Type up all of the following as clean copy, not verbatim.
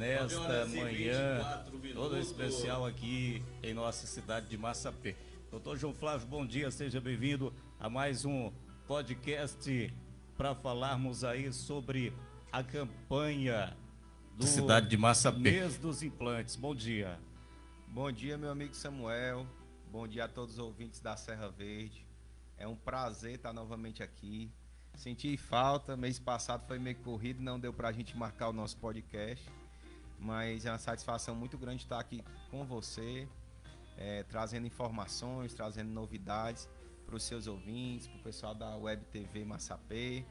Nesta manhã, todo especial aqui em nossa cidade de Massapê. Doutor João Flávio, bom dia, seja bem-vindo a mais um podcast para falarmos aí sobre a campanha da cidade de Massapê, mês dos implantes. Bom dia. Bom dia, meu amigo Samuel. Bom dia a todos os ouvintes da Serra Verde. É um prazer estar novamente aqui. Senti falta, mês passado foi meio corrido, não deu pra gente marcar o nosso podcast, mas é uma satisfação muito grande estar aqui com você, trazendo informações, trazendo novidades para os seus ouvintes, para o pessoal da Web TV Massapê.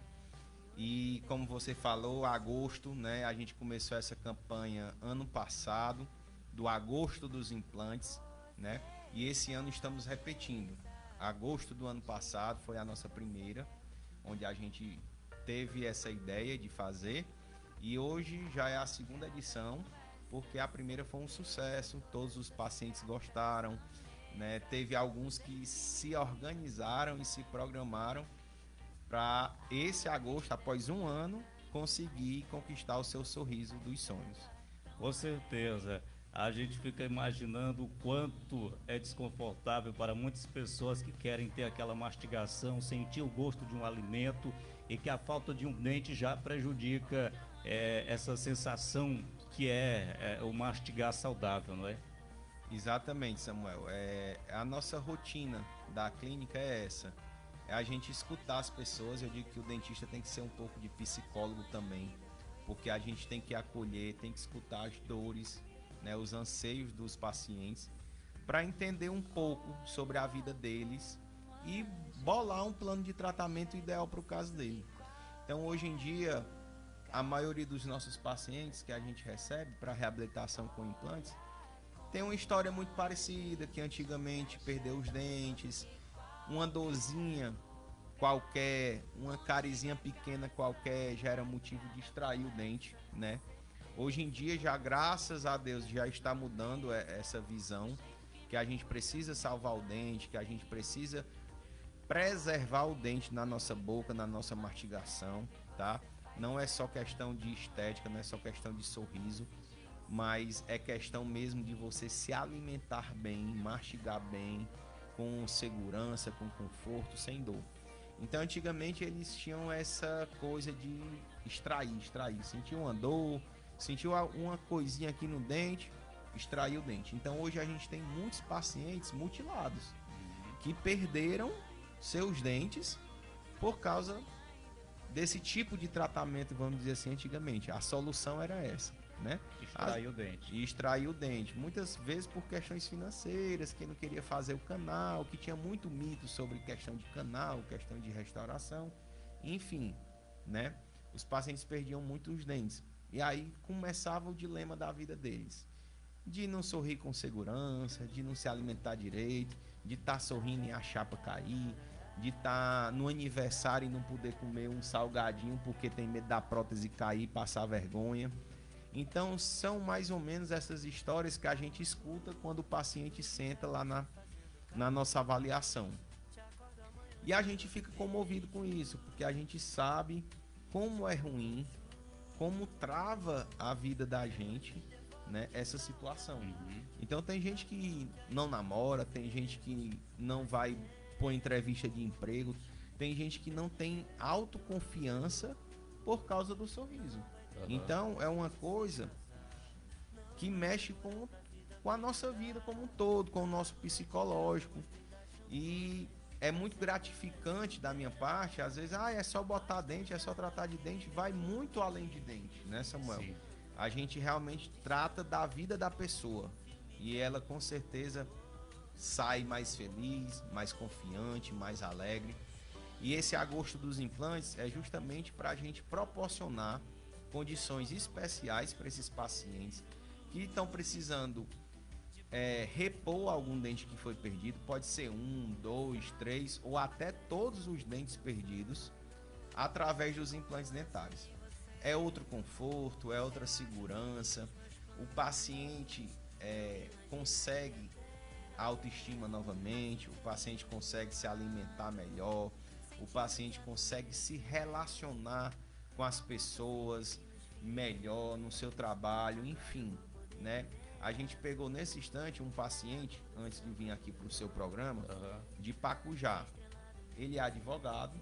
E como você falou, agosto, né? A gente começou essa campanha ano passado, do agosto dos implantes, né? E esse ano estamos repetindo. Agosto do ano passado foi a nossa primeira, onde a gente teve essa ideia de fazer. E hoje já é a segunda edição, porque a primeira foi um sucesso, todos os pacientes gostaram, né? Teve alguns que se organizaram e se programaram para esse agosto, após um ano, conseguir conquistar o seu sorriso dos sonhos. Com certeza. A gente fica imaginando o quanto é desconfortável para muitas pessoas que querem ter aquela mastigação, sentir o gosto de um alimento e que a falta de um dente já prejudica essa sensação que é o mastigar saudável, não é? Exatamente, Samuel. A nossa rotina da clínica é essa. É a gente escutar as pessoas. Eu digo que o dentista tem que ser um pouco de psicólogo também, porque a gente tem que acolher, tem que escutar as dores, né, os anseios dos pacientes, para entender um pouco sobre a vida deles e bolar um plano de tratamento ideal para o caso dele. Então, hoje em dia, a maioria dos nossos pacientes que a gente recebe para reabilitação com implantes tem uma história muito parecida, que antigamente perdeu os dentes, uma dorzinha qualquer, uma carizinha pequena qualquer já era motivo de extrair o dente, né? Hoje em dia, já graças a Deus, já está mudando essa visão, que a gente precisa salvar o dente, que a gente precisa preservar o dente na nossa boca, na nossa mastigação, tá? Não é só questão de estética, não é só questão de sorriso, mas é questão mesmo de você se alimentar bem, mastigar bem, com segurança, com conforto, sem dor. Então, antigamente eles tinham essa coisa de extrair. Sentiu uma dor, sentiu uma coisinha aqui no dente, extraiu o dente. Então, hoje a gente tem muitos pacientes mutilados que perderam seus dentes por causa desse tipo de tratamento, vamos dizer assim, antigamente. A solução era essa, né? Extrair o dente. E extrair o dente. Muitas vezes por questões financeiras, que não queria fazer o canal, que tinha muito mito sobre questão de canal, questão de restauração, enfim, né? Os pacientes perdiam muito os dentes. E aí começava o dilema da vida deles. De não sorrir com segurança, de não se alimentar direito, de estar sorrindo e a chapa cair, de estar no aniversário e não poder comer um salgadinho porque tem medo da prótese cair e passar vergonha. Então são mais ou menos essas histórias que a gente escuta quando o paciente senta lá na nossa avaliação. E a gente fica comovido com isso, porque a gente sabe como é ruim, como trava a vida da gente, né, essa situação. Então tem gente que não namora, tem gente que não vai por entrevista de emprego, tem gente que não tem autoconfiança por causa do sorriso. Então é uma coisa que mexe com a nossa vida como um todo, com o nosso psicológico. E é muito gratificante da minha parte, às vezes, é só botar dente, é só tratar de dente, vai muito além de dente, né, Samuel? Sim. A gente realmente trata da vida da pessoa e ela com certeza sai mais feliz, mais confiante, mais alegre. E esse agosto dos implantes é justamente para a gente proporcionar condições especiais para esses pacientes que estão precisando repor algum dente que foi perdido. Pode ser 1, 2, 3 ou até todos os dentes perdidos através dos implantes dentários. É outro conforto, é outra segurança. O paciente consegue autoestima novamente, o paciente consegue se alimentar melhor, o paciente consegue se relacionar com as pessoas, melhor no seu trabalho, enfim, né? A gente pegou nesse instante um paciente, antes de vir aqui para o seu programa, de Pacujá. Ele é advogado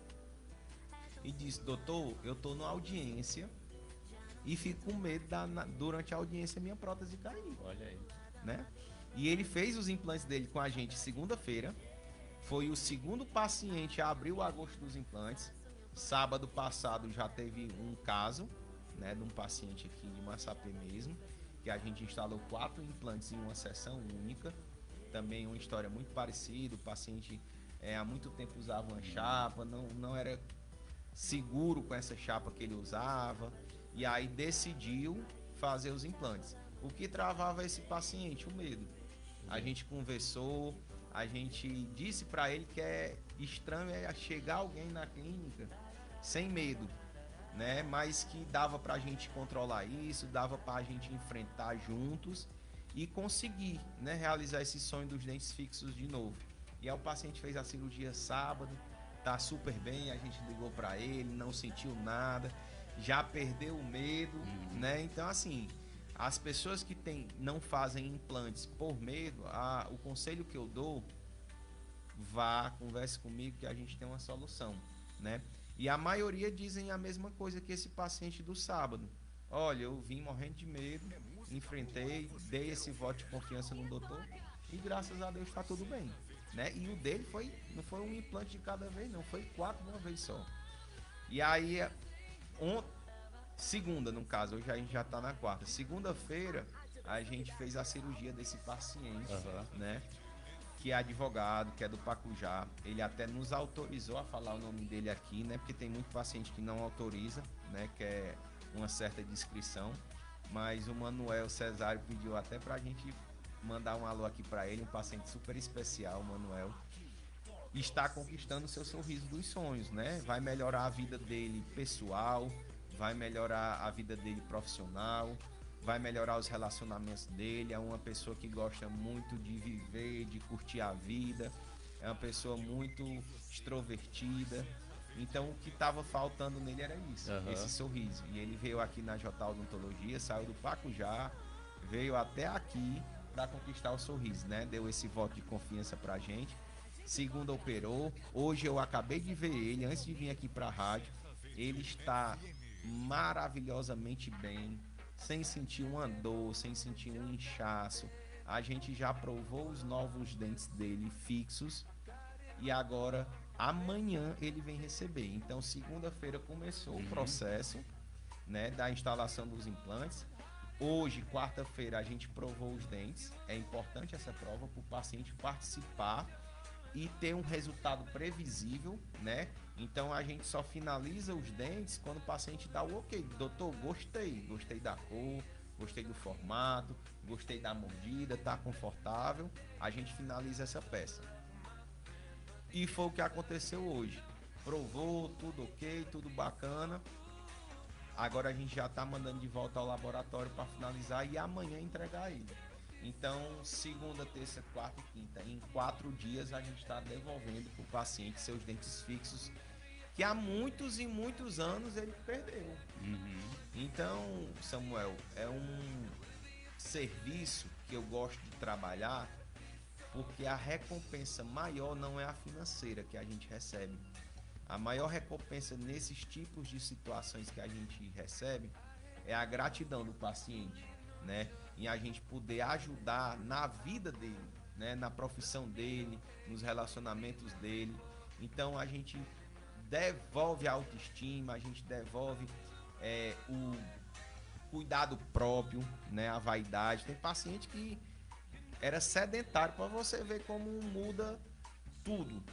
e disse: doutor, eu estou numa audiência e fico com medo durante a audiência minha prótese cair. Olha aí. Né? E ele fez os implantes dele com a gente segunda-feira. Foi o segundo paciente a abrir o agosto dos implantes. Sábado passado já teve um caso, né, de um paciente aqui de Massapê mesmo, que a gente instalou 4 implantes em uma sessão única. Também uma história muito parecida. O paciente há muito tempo usava uma chapa, não era seguro com essa chapa que ele usava, e aí decidiu fazer os implantes. O que travava esse paciente? O medo. A gente conversou, a gente disse para ele que é estranho chegar alguém na clínica sem medo, né? Mas que dava para a gente controlar isso, dava para a gente enfrentar juntos e conseguir, né, realizar esse sonho dos dentes fixos de novo. E aí o paciente fez a cirurgia sábado, tá super bem, a gente ligou para ele, não sentiu nada, já perdeu o medo, né? Então, assim, as pessoas que não fazem implantes por medo, o conselho que eu dou, vá, converse comigo que a gente tem uma solução, né? E a maioria dizem a mesma coisa que esse paciente do sábado. Olha, eu vim morrendo de medo, enfrentei, dei esse voto de confiança no doutor e graças a Deus está tudo bem, né? E o dele não foi um implante de cada vez, não, foi 4 de uma vez só. E aí, segunda, no caso, hoje a gente já tá na quarta. Segunda-feira, a gente fez a cirurgia desse paciente, né? Que é advogado, que é do Pacujá. Ele até nos autorizou a falar o nome dele aqui, né? Porque tem muito paciente que não autoriza, né? Que é uma certa descrição. Mas o Manuel Cesário pediu até pra gente mandar um alô aqui pra ele, um paciente super especial, o Manuel. Está conquistando o seu sorriso dos sonhos, né? Vai melhorar a vida dele pessoal, vai melhorar a vida dele profissional, vai melhorar os relacionamentos dele. É uma pessoa que gosta muito de viver, de curtir a vida, é uma pessoa muito extrovertida. Então o que estava faltando nele era isso, esse sorriso. E ele veio aqui na J Odontologia, saiu do Pacujá, veio até aqui para conquistar o sorriso, né? Deu esse voto de confiança pra gente. Segunda operou, hoje eu acabei de ver ele, antes de vir aqui pra rádio. Ele está maravilhosamente bem, sem sentir uma dor, sem sentir um inchaço. A gente já provou os novos dentes dele fixos e agora amanhã ele vem receber. Então segunda-feira começou o processo, né, da instalação dos implantes. Hoje, quarta-feira, a gente provou os dentes. É importante essa prova para o paciente participar e ter um resultado previsível, né? Então a gente só finaliza os dentes quando o paciente dá o ok. Doutor, gostei da cor, gostei do formato, gostei da mordida, tá confortável. A gente finaliza essa peça. E foi o que aconteceu hoje. Provou, tudo ok, tudo bacana. Agora a gente já tá mandando de volta ao laboratório para finalizar e amanhã entregar ele. Então, segunda, terça, quarta e quinta, em 4 dias a gente está devolvendo para o paciente seus dentes fixos, que há muitos e muitos anos ele perdeu. Então, Samuel, é um serviço que eu gosto de trabalhar, porque a recompensa maior não é a financeira que a gente recebe. A maior recompensa nesses tipos de situações que a gente recebe é a gratidão do paciente, né? E a gente poder ajudar na vida dele, né? Na profissão dele, nos relacionamentos dele. Então a gente devolve a autoestima, a gente devolve o cuidado próprio, né? A vaidade. Tem paciente que era sedentário, para você ver como muda tudo.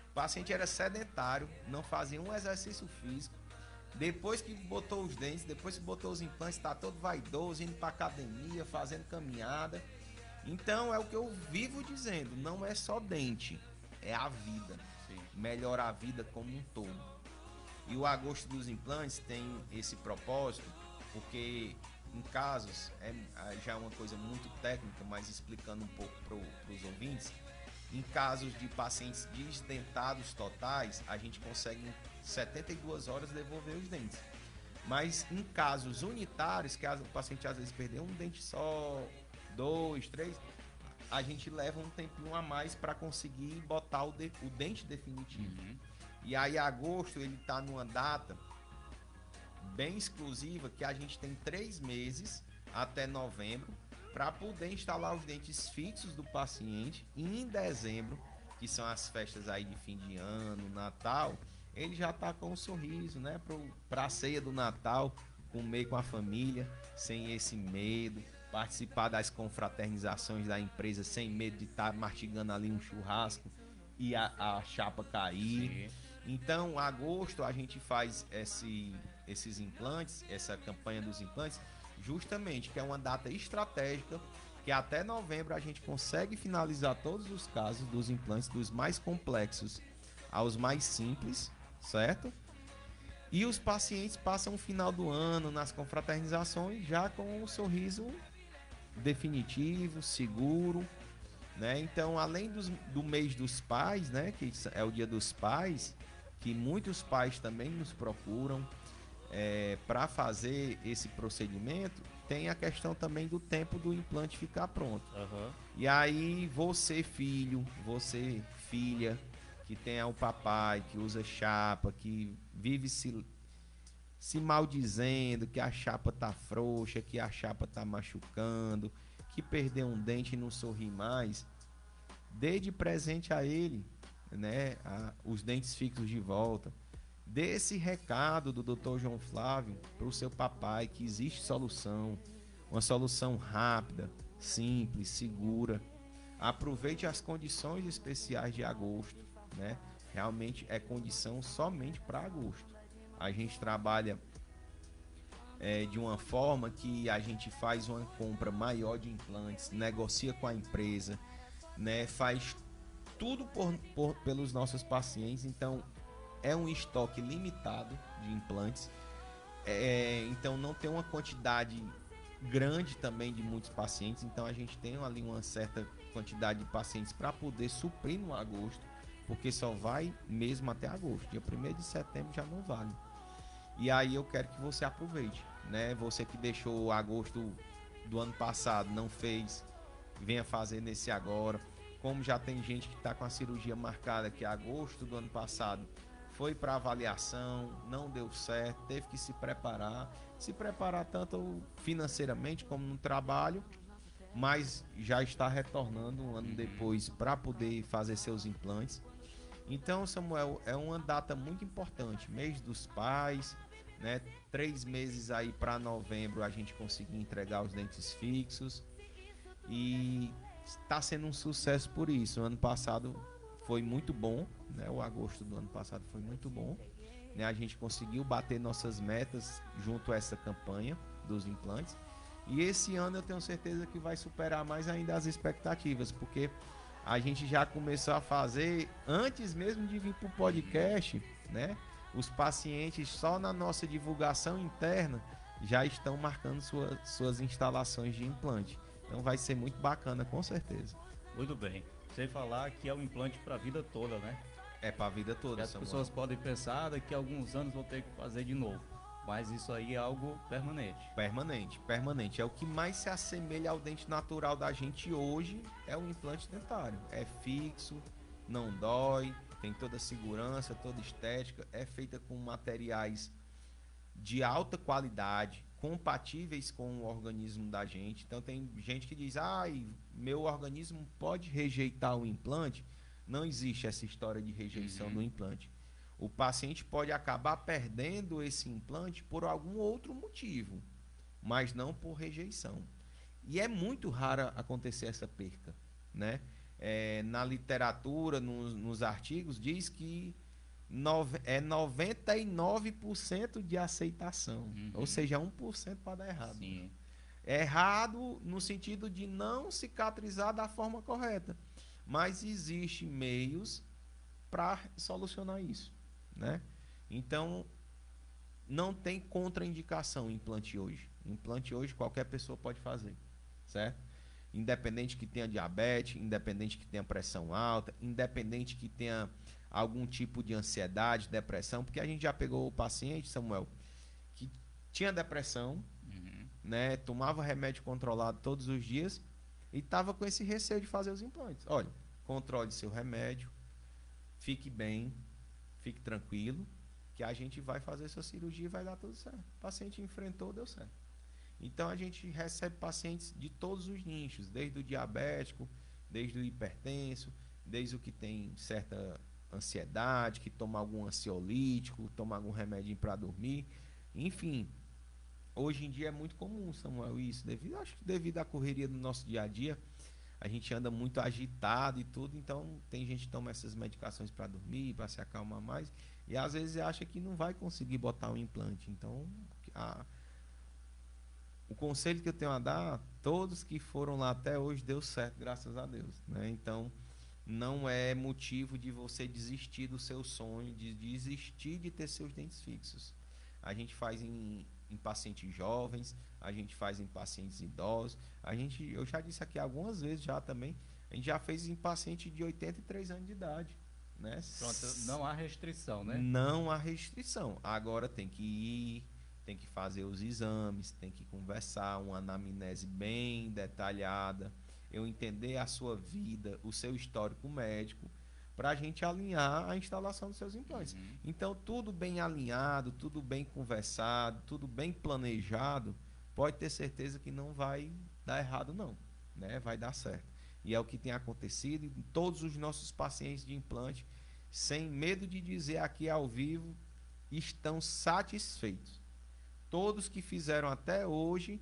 O paciente era sedentário, não fazia um exercício físico. Depois que botou os dentes, depois que botou os implantes, está todo vaidoso, indo para academia, fazendo caminhada. Então é o que eu vivo dizendo, não é só dente, é a vida. Melhorar a vida como um todo. E o agosto dos implantes tem esse propósito, porque em casos, já é uma coisa muito técnica, mas explicando um pouco para os ouvintes, em casos de pacientes desdentados totais, a gente consegue em 72 horas devolver os dentes. Mas em casos unitários, que o paciente às vezes perdeu um dente só, 2, 3, a gente leva um tempinho a mais para conseguir botar o dente definitivo. E aí agosto ele tá numa data bem exclusiva, que a gente tem 3 meses até novembro para poder instalar os dentes fixos do paciente. E em dezembro, que são as festas aí de fim de ano, Natal, ele já tá com um sorriso, né, para a ceia do Natal, comer com a família, sem esse medo, participar das confraternizações da empresa sem medo de estar mastigando ali um churrasco e a chapa cair. Sim. Então, agosto a gente faz esses implantes, essa campanha dos implantes, justamente que é uma data estratégica, que até novembro a gente consegue finalizar todos os casos dos implantes, dos mais complexos aos mais simples, certo? E os pacientes passam o final do ano nas confraternizações já com um sorriso definitivo, seguro, né? Então, além do mês dos pais, né, que é o Dia dos Pais, que muitos pais também nos procuram para fazer esse procedimento, tem a questão também do tempo do implante ficar pronto. E aí você filho, você filha, que tem o papai, que usa chapa, que vive se maldizendo, que a chapa tá frouxa, que a chapa tá machucando, que perdeu um dente e não sorri mais, dê de presente a ele, né, os dentes fixos de volta. Dê esse recado do Dr. João Flávio para o seu papai, que existe solução, uma solução rápida, simples, segura. Aproveite as condições especiais de agosto, né? Realmente é condição somente para agosto. A gente trabalha de uma forma que a gente faz uma compra maior de implantes, negocia com a empresa, né? Faz tudo pelos nossos pacientes. Então é um estoque limitado de implantes, então não tem uma quantidade grande também de muitos pacientes, então a gente tem ali uma certa quantidade de pacientes para poder suprir no agosto, porque só vai mesmo até agosto, dia 1º de setembro já não vale. E aí eu quero que você aproveite, né? Você que deixou agosto do ano passado, não fez, venha fazer nesse agora. Como já tem gente que está com a cirurgia marcada, que é agosto do ano passado foi para avaliação, não deu certo, teve que se preparar tanto financeiramente como no trabalho, mas já está retornando um ano depois para poder fazer seus implantes. Então, Samuel, é uma data muito importante, mês dos pais, né? 3 meses aí para novembro a gente conseguir entregar os dentes fixos e está sendo um sucesso por isso. O ano passado foi muito bom, né? O agosto do ano passado foi muito bom, né? A gente conseguiu bater nossas metas junto a essa campanha dos implantes. E esse ano eu tenho certeza que vai superar mais ainda as expectativas, porque a gente já começou a fazer antes mesmo de vir para o podcast, né? Os pacientes só na nossa divulgação interna já estão marcando suas instalações de implante. Então vai ser muito bacana, com certeza. Muito bem. Sem falar que é um implante para a vida toda, né? É para a vida toda. As pessoas podem pensar daqui a alguns anos vou ter que fazer de novo, mas isso aí é algo permanente. Permanente. É o que mais se assemelha ao dente natural da gente hoje, é o implante dentário. É fixo, não dói, tem toda a segurança, toda a estética, é feita com materiais de alta qualidade, compatíveis com o organismo da gente. Então tem gente que diz, meu organismo pode rejeitar o implante. Não existe essa história de rejeição no implante. O paciente pode acabar perdendo esse implante por algum outro motivo, mas não por rejeição. E é muito raro acontecer essa perca, né? Na literatura, nos artigos, diz que é 99% de aceitação, ou seja, 1% para dar errado. Sim. É errado no sentido de não cicatrizar da forma correta, mas existem meios para solucionar isso, né? Então, não tem contraindicação implante hoje. Implante hoje qualquer pessoa pode fazer, certo? Independente que tenha diabetes, independente que tenha pressão alta, independente que tenha algum tipo de ansiedade, depressão, porque a gente já pegou o paciente, Samuel, que tinha depressão, né? Tomava remédio controlado todos os dias e estava com esse receio de fazer os implantes. Olha, controle seu remédio, fique bem, fique tranquilo, que a gente vai fazer sua cirurgia e vai dar tudo certo. O paciente enfrentou, deu certo. Então a gente recebe pacientes de todos os nichos, desde o diabético, desde o hipertenso, desde o que tem certa ansiedade, que toma algum ansiolítico, toma algum remédio para dormir, enfim. Hoje em dia é muito comum, Samuel, isso, acho que devido à correria do nosso dia a dia, a gente anda muito agitado e tudo, então tem gente que toma essas medicações para dormir, para se acalmar mais, e às vezes acha que não vai conseguir botar um implante. Então, o conselho que eu tenho a dar, todos que foram lá até hoje, deu certo, graças a Deus, né? Então, não é motivo de você desistir do seu sonho, de desistir de ter seus dentes fixos. A gente faz em pacientes jovens, a gente faz em pacientes idosos, eu já disse aqui algumas vezes já também, a gente já fez em paciente de 83 anos de idade, né? Pronto, não há restrição, né? Não há restrição. Agora tem que ir, tem que fazer os exames, tem que conversar, uma anamnese bem detalhada, eu entender a sua vida, o seu histórico médico, para a gente alinhar a instalação dos seus implantes. Então, tudo bem alinhado, tudo bem conversado, tudo bem planejado, pode ter certeza que não vai dar errado não, né? Vai dar certo. E é o que tem acontecido em todos os nossos pacientes de implante, sem medo de dizer aqui ao vivo, estão satisfeitos. Todos que fizeram até hoje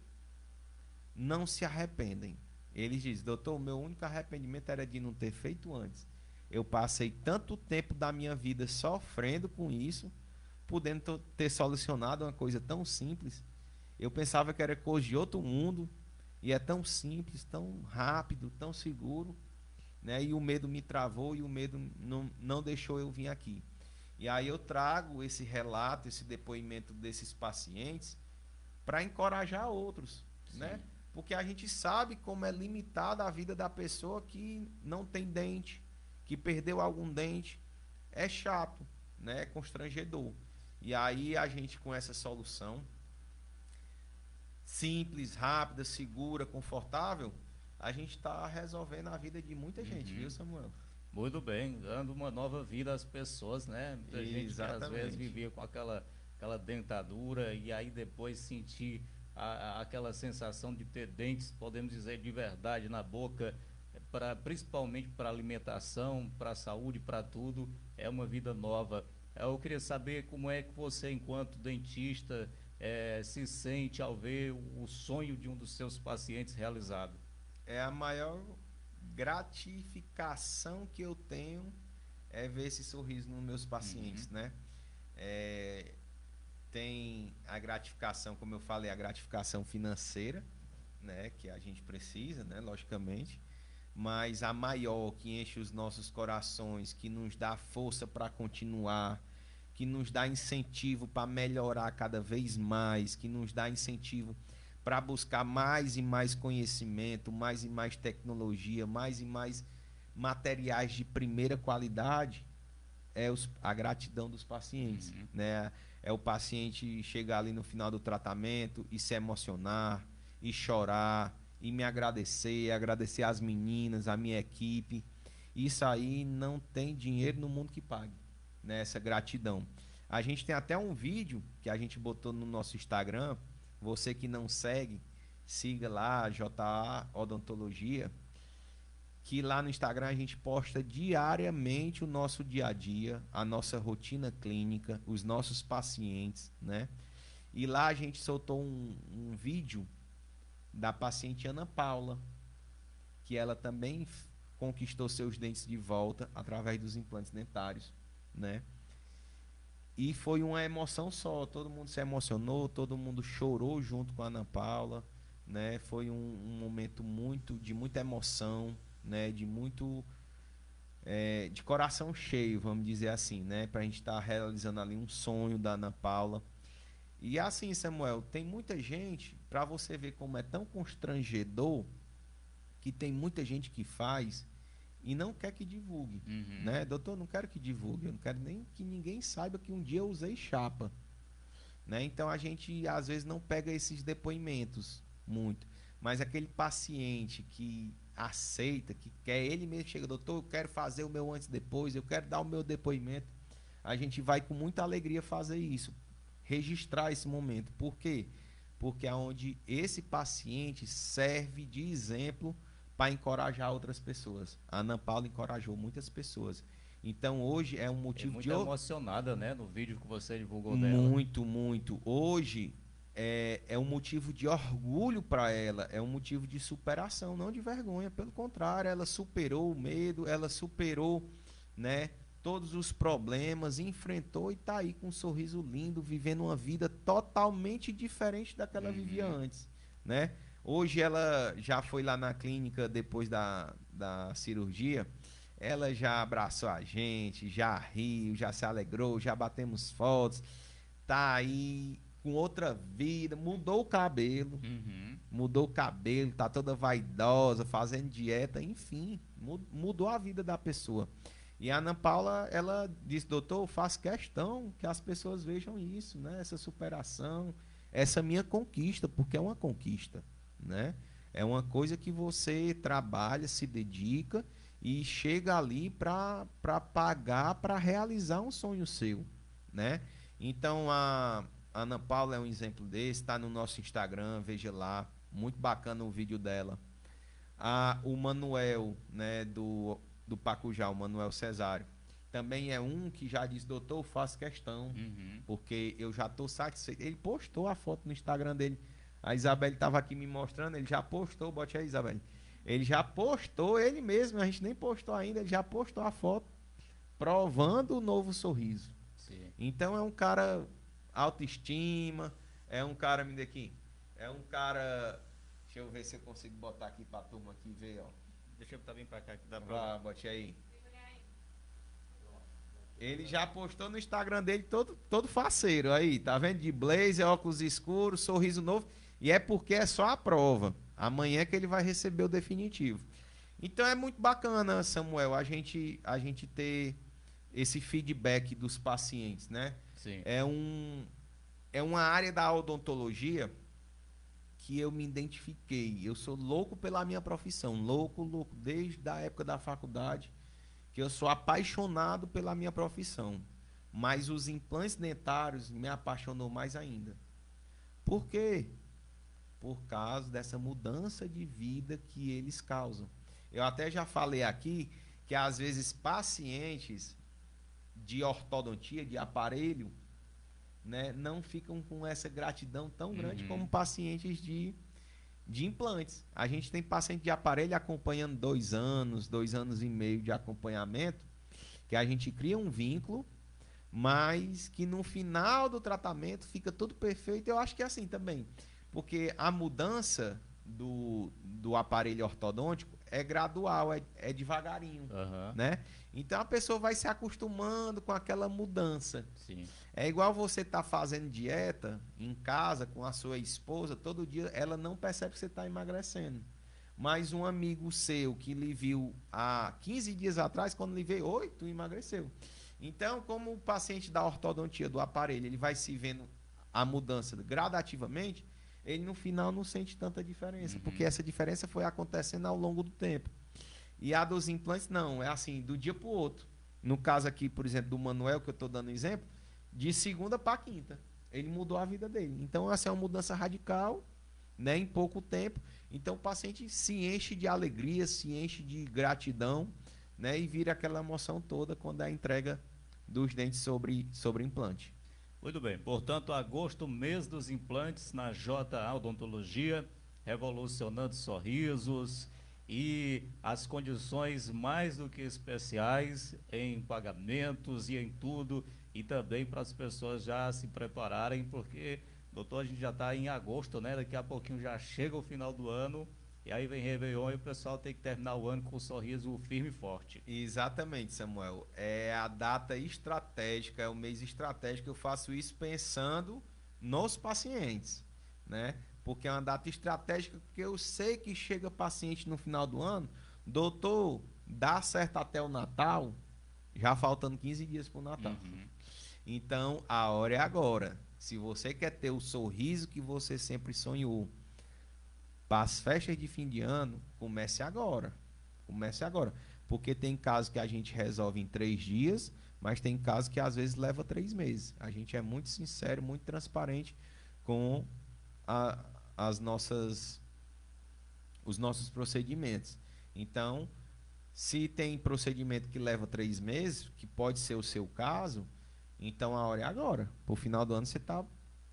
não se arrependem. Eles dizem, doutor, o meu único arrependimento era de não ter feito antes. Eu passei tanto tempo da minha vida sofrendo com isso, podendo ter solucionado uma coisa tão simples. Eu pensava que era coisa de outro mundo, e é tão simples, tão rápido, tão seguro, né? E o medo me travou e o medo não deixou eu vir aqui. E aí eu trago esse relato, esse depoimento desses pacientes para encorajar outros, né? Porque a gente sabe como é limitada a vida da pessoa que não tem dente, que perdeu algum dente. É chato, né? É constrangedor. E aí a gente, com essa solução simples, rápida, segura, confortável, a gente está resolvendo a vida de muita gente, viu, Samuel? Muito bem, dando uma nova vida às pessoas, né? Muita gente que às vezes vivia com aquela dentadura e aí depois sentir aquela sensação de ter dentes, podemos dizer, de verdade na boca, principalmente para alimentação, para saúde, para tudo, é uma vida nova. Eu queria saber como é que você, enquanto dentista, se sente ao ver o sonho de um dos seus pacientes realizado. É a maior gratificação que eu tenho é ver esse sorriso nos meus pacientes, né? Tem a gratificação, como eu falei, a gratificação financeira, né? Que a gente precisa, né? Logicamente. Mas a maior, que enche os nossos corações, que nos dá força para continuar, que nos dá incentivo para melhorar cada vez mais, que nos dá incentivo para buscar mais e mais conhecimento, mais e mais tecnologia, mais e mais materiais de primeira qualidade, a gratidão dos pacientes, né? É o paciente chegar ali no final do tratamento e se emocionar, e chorar, e me agradecer as meninas, a minha equipe. Isso aí não tem dinheiro no mundo que pague, né? Essa gratidão. A gente tem até um vídeo que a gente botou no nosso Instagram. Você que não segue, siga lá, JA Odontologia, que lá no Instagram a gente posta diariamente o nosso dia a dia, a nossa rotina clínica, os nossos pacientes, né? E lá a gente soltou um vídeo da paciente Ana Paula, que ela também conquistou seus dentes de volta através dos implantes dentários, né? E foi uma emoção só, todo mundo se emocionou, todo mundo chorou junto com a Ana Paula, né? Foi um momento de muita emoção, né? De coração cheio, vamos dizer assim, né? Pra gente estar realizando ali um sonho da Ana Paula. E assim, Samuel, tem muita gente, para você ver como é tão constrangedor, que tem muita gente que faz e não quer que divulgue, né? Doutor, não quero que divulgue, eu não quero nem que ninguém saiba que um dia eu usei chapa. né? Então a gente às vezes não pega esses depoimentos muito, mas aquele paciente que aceita, que quer, ele mesmo chega, doutor, eu quero fazer o meu antes e depois, eu quero dar o meu depoimento, a gente vai com muita alegria fazer isso, registrar esse momento. Por quê? Porque é onde esse paciente serve de exemplo para encorajar outras pessoas. A Ana Paula encorajou muitas pessoas. Então hoje é um motivo muito de emocionada, né, no vídeo que você divulgou dela. muito, muito. Hoje é um motivo de orgulho para ela, é um motivo de superação, não de vergonha. Pelo contrário, ela superou o medo, ela superou, né, todos os problemas, enfrentou e está aí com um sorriso lindo, vivendo uma vida totalmente diferente da que ela vivia antes, né? Hoje ela já foi lá na clínica depois da cirurgia, ela já abraçou a gente, já riu, já se alegrou, já batemos fotos, tá aí com outra vida, mudou o cabelo, tá toda vaidosa, fazendo dieta, enfim, mudou a vida da pessoa. E a Ana Paula, ela disse, doutor, eu faço questão que as pessoas vejam isso, né? Essa superação, essa minha conquista, porque é uma conquista, né? É uma coisa que você trabalha, se dedica e chega ali para pagar, para realizar um sonho seu, né? Então a Ana Paula é um exemplo desse, está no nosso Instagram, veja lá, muito bacana o vídeo dela. O Manuel, né, do Pacujá, o Manuel Cesário, também é um que já disse, doutor, eu faço questão, porque eu já estou satisfeito. Ele postou a foto no Instagram dele, a Isabelle estava aqui me mostrando, ele já postou, bote aí, Isabelle. Ele já postou, ele mesmo, a gente nem postou ainda, ele já postou a foto provando o novo sorriso. Sim. Então é um cara autoestima, é um cara, me dê aqui, é um cara, deixa eu ver se eu consigo botar aqui pra turma aqui ver, ó. Deixa eu botar bem pra cá que dá pra... Vá, bote aí. Ele já postou no Instagram dele todo faceiro aí, tá vendo? De blazer, óculos escuros, sorriso novo, e é porque é só a prova. Amanhã que ele vai receber o definitivo. Então é muito bacana, Samuel, a gente ter esse feedback dos pacientes, né? Sim. É uma área da odontologia que eu me identifiquei. Eu sou louco pela minha profissão, louco, desde a época da faculdade, que eu sou apaixonado pela minha profissão. Mas os implantes dentários me apaixonou mais ainda. Por quê? Por causa dessa mudança de vida que eles causam. Eu até já falei aqui que às vezes pacientes de ortodontia, de aparelho, né, não ficam com essa gratidão tão grande como pacientes de implantes. A gente tem paciente de aparelho acompanhando 2 anos, 2 anos e meio de acompanhamento, que a gente cria um vínculo, mas que no final do tratamento fica tudo perfeito. Eu acho que é assim também, porque a mudança do aparelho ortodôntico é gradual, é devagarinho, né? Então a pessoa vai se acostumando com aquela mudança. Sim. É igual você tá fazendo dieta em casa com a sua esposa, todo dia ela não percebe que você está emagrecendo. Mas um amigo seu que lhe viu há 15 dias atrás, quando lhe veio, oi, tu emagreceu. Então, como o paciente da ortodontia do aparelho, ele vai se vendo a mudança gradativamente, ele no final não sente tanta diferença, porque essa diferença foi acontecendo ao longo do tempo. E a dos implantes, não, é assim, do dia para o outro. No caso aqui, por exemplo, do Manuel, que eu estou dando exemplo, de segunda para quinta. Ele mudou a vida dele. Então, essa é uma mudança radical, né, em pouco tempo. Então, o paciente se enche de alegria, se enche de gratidão, né, e vira aquela emoção toda quando é a entrega dos dentes sobre implante. Muito bem. Portanto, agosto, mês dos implantes na JA Odontologia, revolucionando sorrisos e as condições mais do que especiais em pagamentos e em tudo, e também para as pessoas já se prepararem, porque, doutor, a gente já está em agosto, né? Daqui a pouquinho já chega o final do ano, e aí vem Réveillon e o pessoal tem que terminar o ano com um sorriso firme e forte. Exatamente, Samuel. É a data estratégica, é o mês estratégico. Eu faço isso pensando nos pacientes, né? Porque é uma data estratégica, porque eu sei que chega paciente no final do ano, doutor, dá certo até o Natal, já faltando 15 dias para o Natal. Então, a hora é agora. Se você quer ter o sorriso que você sempre sonhou para as festas de fim de ano, comece agora. Comece agora. Porque tem casos que a gente resolve em 3 dias, mas tem casos que às vezes leva 3 meses. A gente é muito sincero, muito transparente com a, as nossas, os nossos procedimentos. Então, se tem procedimento que leva 3 meses, que pode ser o seu caso, então a hora é agora. Para o final do ano você está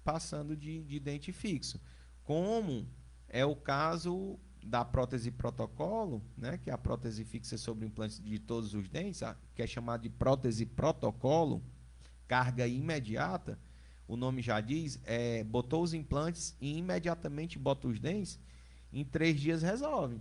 passando de dente fixo. Como é o caso da prótese protocolo, né, que é a prótese fixa sobre implantes de todos os dentes, que é chamada de prótese protocolo, carga imediata, o nome já diz, botou os implantes e imediatamente bota os dentes, em 3 dias resolve,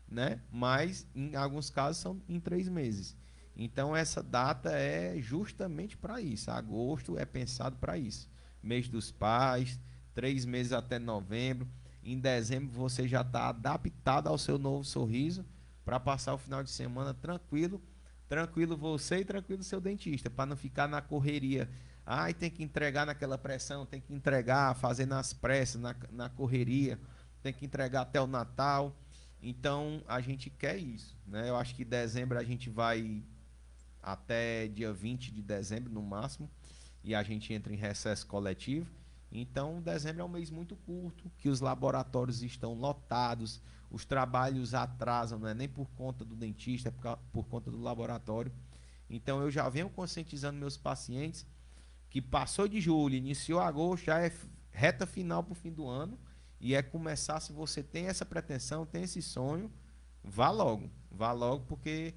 né? Mas em alguns casos são em 3 meses. Então essa data é justamente para isso. Agosto é pensado para isso. Mês dos pais, 3 meses até novembro. Em dezembro você já está adaptado ao seu novo sorriso para passar o final de semana tranquilo, tranquilo você e tranquilo seu dentista, para não ficar na correria. Ai, tem que entregar naquela pressão, tem que entregar, fazer nas pressas, na correria, tem que entregar até o Natal. Então a gente quer isso, né? Eu acho que dezembro a gente vai até dia 20 de dezembro no máximo, e a gente entra em recesso coletivo. Então, dezembro é um mês muito curto, que os laboratórios estão lotados, os trabalhos atrasam, não é nem por conta do dentista, é por conta do laboratório. Então, eu já venho conscientizando meus pacientes que passou de julho, iniciou agosto, já é reta final para o fim do ano, e é começar, se você tem essa pretensão, tem esse sonho, vá logo, porque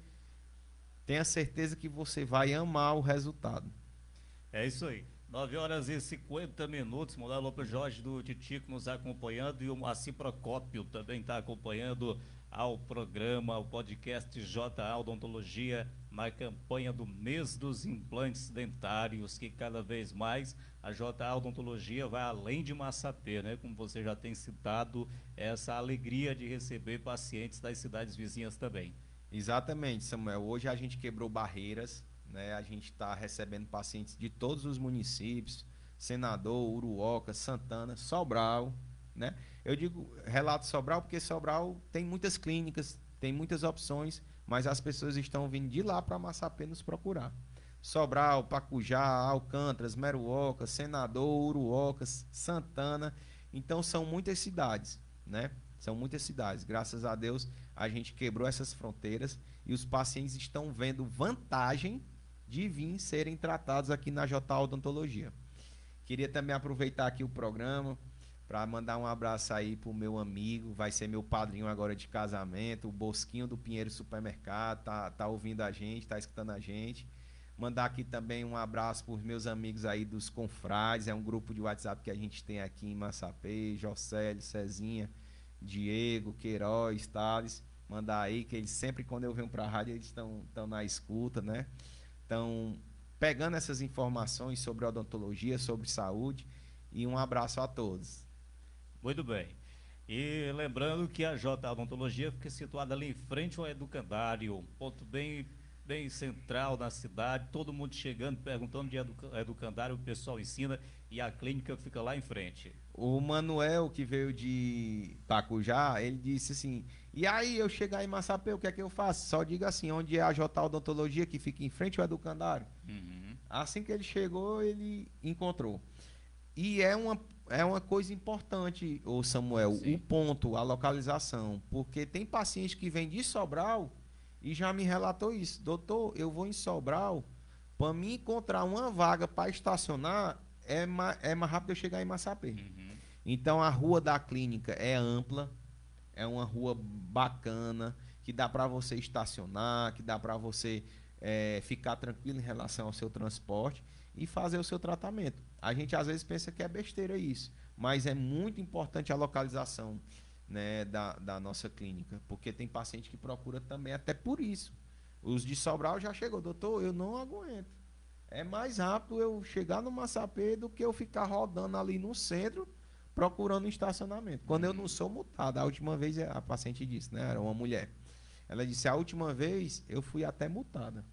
tenha certeza que você vai amar o resultado. É isso aí. 9h50. Mandar alô pro Jorge do Titico nos acompanhando, e o Moacir Procópio também está acompanhando ao programa, ao podcast JA Odontologia, na campanha do mês dos implantes dentários, que cada vez mais a JA Odontologia vai além de Massapê, né? Como você já tem citado, essa alegria de receber pacientes das cidades vizinhas também. Exatamente, Samuel. Hoje a gente quebrou barreiras, né? A gente está recebendo pacientes de todos os municípios, Senador, Uruoca, Santana, Sobral, né? Eu digo relato Sobral porque Sobral tem muitas clínicas, tem muitas opções, mas as pessoas estão vindo de lá para Massapê nos procurar. Sobral, Pacujá, Alcântaras, Meruoca, Senador, Uruoca, Santana. Então são muitas cidades, né? São muitas cidades. Graças a Deus a gente quebrou essas fronteiras e os pacientes estão vendo vantagem de vir serem tratados aqui na JA Odontologia. Queria também aproveitar aqui o programa para mandar um abraço aí pro meu amigo, vai ser meu padrinho agora de casamento, o Bosquinho do Pinheiro Supermercado, tá ouvindo a gente, tá escutando a gente. Mandar aqui também um abraço para os meus amigos aí dos Confrades, é um grupo de WhatsApp que a gente tem aqui em Massapê, Jocélio, Cezinha, Diego, Queiroz, Thales. Mandar aí, que eles sempre, quando eu venho para a rádio, eles estão na escuta, né? Estão pegando essas informações sobre odontologia, sobre saúde, e um abraço a todos. Muito bem. E lembrando que a JA Odontologia fica situada ali em frente ao Educandário, um ponto bem central na cidade, todo mundo chegando, perguntando de Educandário, o pessoal ensina, e a clínica fica lá em frente. O Manuel, que veio de Pacujá, ele disse assim: e aí eu chegar em Massapê, o que é que eu faço? Só diga assim, onde é a JA Odontologia, que fica em frente ao Educandário. Uhum. Assim que ele chegou, ele encontrou. E é uma coisa importante, o Samuel, Sim. o ponto, a localização, porque tem paciente que vem de Sobral e já me relatou isso. Doutor, eu vou em Sobral, para me encontrar uma vaga para estacionar, é mais rápido eu chegar em Massapê. Uhum. Então a rua da clínica é ampla, é uma rua bacana, que dá para você estacionar, que dá para você ficar tranquilo em relação ao seu transporte e fazer o seu tratamento. A gente às vezes pensa que é besteira isso, mas é muito importante a localização, né, da nossa clínica, porque tem paciente que procura também até por isso. Os de Sobral já chegou, doutor, eu não aguento. É mais rápido eu chegar no Massapê do que eu ficar rodando ali no centro procurando um estacionamento. Quando eu não sou multado, a última vez a paciente disse, né, era uma mulher. Ela disse: a última vez eu fui até multada.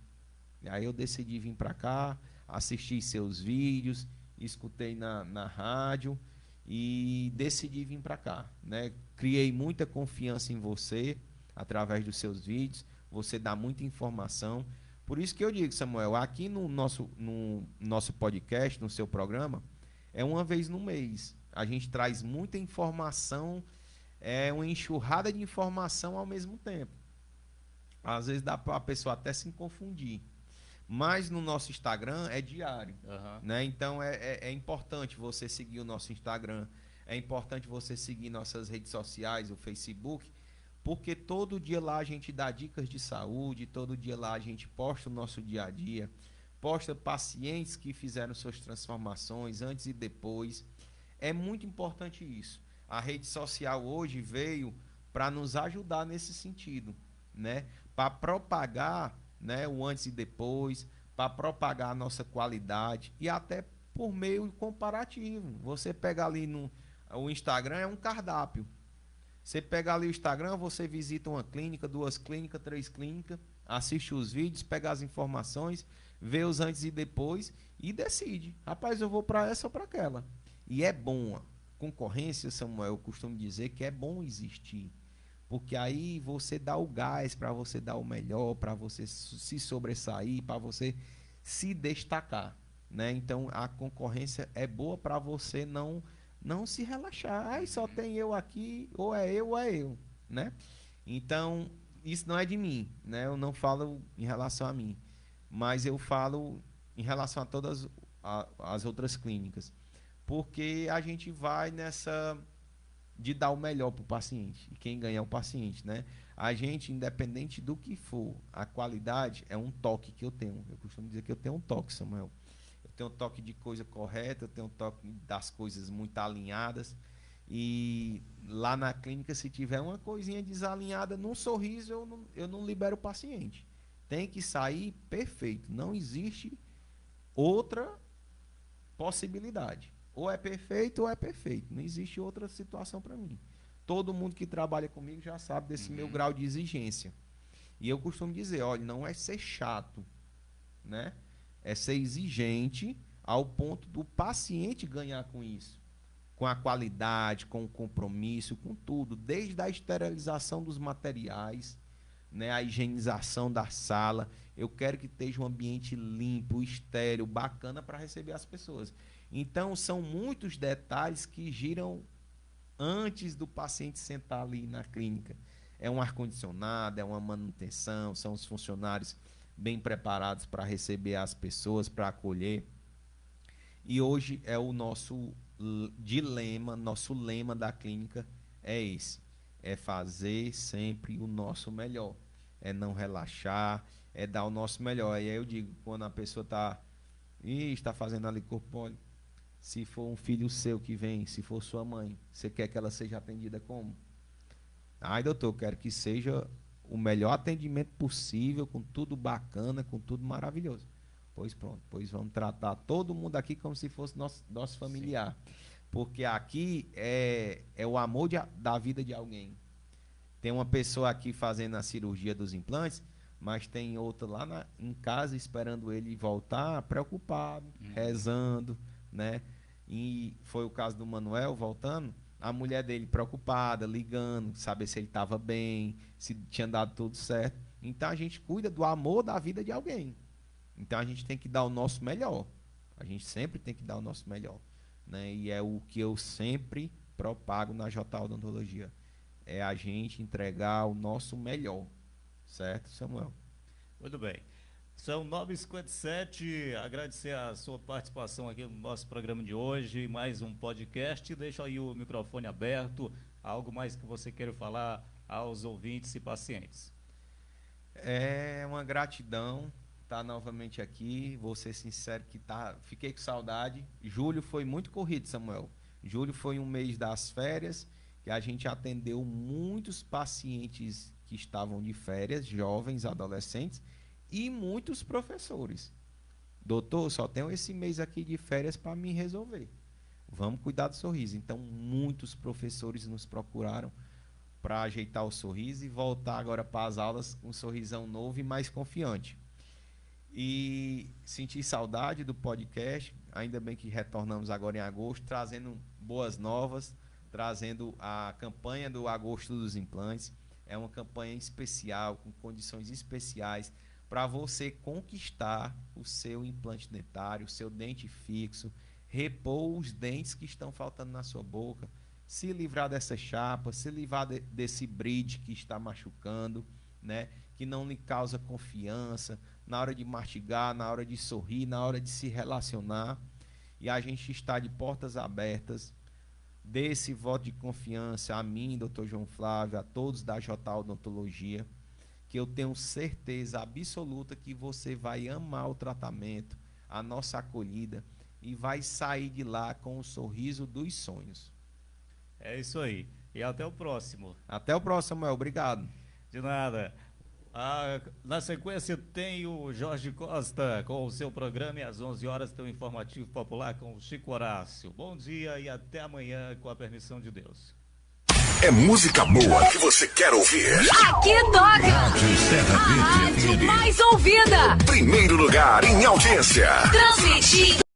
E aí eu decidi vir para cá, assistir seus vídeos escutei na rádio e decidi vir para cá, né? Criei muita confiança em você através dos seus vídeos, você dá muita informação. Por isso que eu digo, Samuel, aqui no nosso podcast, no seu programa, é uma vez no mês. A gente traz muita informação, é uma enxurrada de informação ao mesmo tempo. Às vezes dá para a pessoa até se confundir. Mas no nosso Instagram é diário, né? Então é importante você seguir o nosso Instagram, é importante você seguir nossas redes sociais, o Facebook, porque todo dia lá a gente dá dicas de saúde, todo dia lá a gente posta o nosso dia a dia, posta pacientes que fizeram suas transformações antes e depois. É muito importante isso. A rede social hoje veio para nos ajudar nesse sentido, né? Para propagar, né, o antes e depois, para propagar a nossa qualidade e até por meio comparativo. Você pega ali o Instagram é um cardápio. Você pega ali o Instagram, você visita uma clínica, 2 clínicas, 3 clínicas, assiste os vídeos, pega as informações, vê os antes e depois e decide. Rapaz, eu vou para essa ou para aquela. E é bom. A concorrência, Samuel, eu costumo dizer que é bom existir. Porque aí você dá o gás para você dar o melhor, para você se sobressair, para você se destacar, né? Então a concorrência é boa para você não se relaxar. Aí só tem eu aqui, ou é eu, né? Então isso não é de mim, né? Eu não falo em relação a mim, mas eu falo em relação a todas as outras clínicas, porque a gente vai nessa de dar o melhor para o paciente. E quem ganha é o paciente, né? A gente, independente do que for, a qualidade é um toque que eu tenho. Eu costumo dizer que eu tenho um toque, Samuel. Eu tenho um toque de coisa correta, eu tenho um toque das coisas muito alinhadas. E lá na clínica, se tiver uma coisinha desalinhada num sorriso, eu não libero o paciente. Tem que sair perfeito. Não existe outra possibilidade. Ou é perfeito ou é perfeito. Não existe outra situação para mim. Todo mundo que trabalha comigo já sabe desse meu grau de exigência. E eu costumo dizer, olha, não é ser chato, né? É ser exigente ao ponto do paciente ganhar com isso. Com a qualidade, com o compromisso, com tudo. Desde a esterilização dos materiais, né, a higienização da sala. Eu quero que esteja um ambiente limpo, estéril, bacana para receber as pessoas. Então, são muitos detalhes que giram antes do paciente sentar ali na clínica. É um ar-condicionado, é uma manutenção, são os funcionários bem preparados para receber as pessoas, para acolher. E hoje é o nosso dilema, nosso lema da clínica é esse. É fazer sempre o nosso melhor. É não relaxar, é dar o nosso melhor. E aí eu digo, quando a pessoa está fazendo ali corpo mole, se for um filho seu que vem, se for sua mãe, você quer que ela seja atendida como? Ai, doutor, eu quero que seja o melhor atendimento possível, com tudo bacana, com tudo maravilhoso. Pois pronto, pois vamos tratar todo mundo aqui como se fosse nosso familiar. Sim. Porque aqui é o amor da vida de alguém. Tem uma pessoa aqui fazendo a cirurgia dos implantes, mas tem outra lá em casa esperando ele voltar, preocupado, rezando, né? E foi o caso do Manuel voltando, a mulher dele preocupada, ligando, saber se ele estava bem, se tinha dado tudo certo. Então a gente cuida do amor da vida de alguém. Então a gente tem que dar o nosso melhor. A gente sempre tem que dar o nosso melhor, né? E é o que eu sempre propago na JA Odontologia. É a gente entregar o nosso melhor. Certo, Samuel? Muito bem. São 9h57, agradecer a sua participação aqui no nosso programa de hoje, mais um podcast. Deixa aí o microfone aberto, algo mais que você queira falar aos ouvintes e pacientes. É uma gratidão estar novamente aqui, vou ser sincero que fiquei com saudade. Julho foi muito corrido, Samuel. Julho foi um mês das férias, que a gente atendeu muitos pacientes que estavam de férias, jovens, adolescentes, e muitos professores. Doutor, só tenho esse mês aqui de férias para me resolver. Vamos cuidar do sorriso. Então, muitos professores nos procuraram para ajeitar o sorriso e voltar agora para as aulas com um sorrisão novo e mais confiante. E senti saudade do podcast, ainda bem que retornamos agora em agosto, trazendo boas novas, trazendo a campanha do Agosto dos Implantes. É uma campanha especial, com condições especiais, para você conquistar o seu implante dentário, o seu dente fixo, repor os dentes que estão faltando na sua boca, se livrar dessa chapa, se livrar desse bridge que está machucando, né? Que não lhe causa confiança na hora de mastigar, na hora de sorrir, na hora de se relacionar. E a gente está de portas abertas. Dê esse voto de confiança a mim, Dr. João Flávio, a todos da JA Odontologia, que eu tenho certeza absoluta que você vai amar o tratamento, a nossa acolhida, e vai sair de lá com o sorriso dos sonhos. É isso aí. E até o próximo. Até o próximo, Samuel. Obrigado. De nada. Na sequência tem o Jorge Costa com o seu programa, e às 11 horas tem o Informativo Popular com o Chico Horácio. Bom dia e até amanhã, com a permissão de Deus. É música boa que você quer ouvir. Aqui toca a rádio mais ouvida. Primeiro lugar em audiência. Transmitindo